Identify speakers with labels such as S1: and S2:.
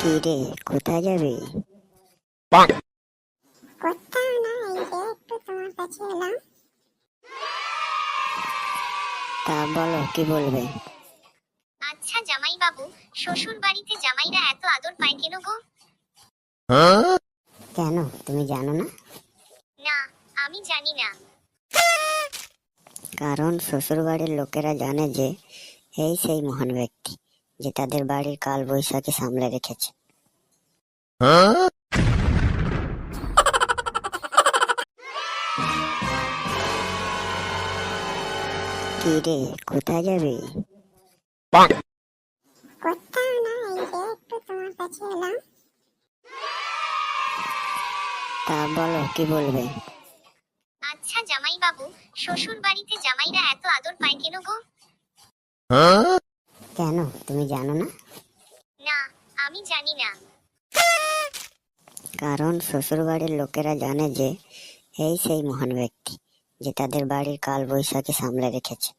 S1: কি রে, কোথায় যাবি?
S2: কোথাও না, এই যে একটু তোমার কাছে এলাম।
S1: তা বলো, কি বলবে?
S3: আচ্ছা জামাই বাবু, শ্বশুর বাড়িতে জামাইরা এত আদর পায় কেন গো?
S1: কেন, তুমি জানো না?
S3: না, আমি জানি না।
S1: কারণ শ্বশুর বাড়ির লোকেরা জানে যে এই সেই মহান ব্যক্তি যে তাদের বাড়ির কাল বৈশাখী সামলে রেখেছে। কি রে, কোথায় যাবি?
S2: কোথাও না, এই যে একটু তোমার কাছে এলাম।
S1: তা বলো, কি বলবে?
S3: আচ্ছা জামাই বাবু, শ্বশুর বাড়িতে জামাইরা এত আদর পায় কেন গো?
S1: কেন, তুমি জানো না?
S3: না, আমি জানি না।
S1: কারণ শ্বশুর বাড়ির লোকেরা জানে যে এই সেই মহান ব্যক্তি যে তাদের বাড়ির কাল বৈশাখী সামলে রেখেছে।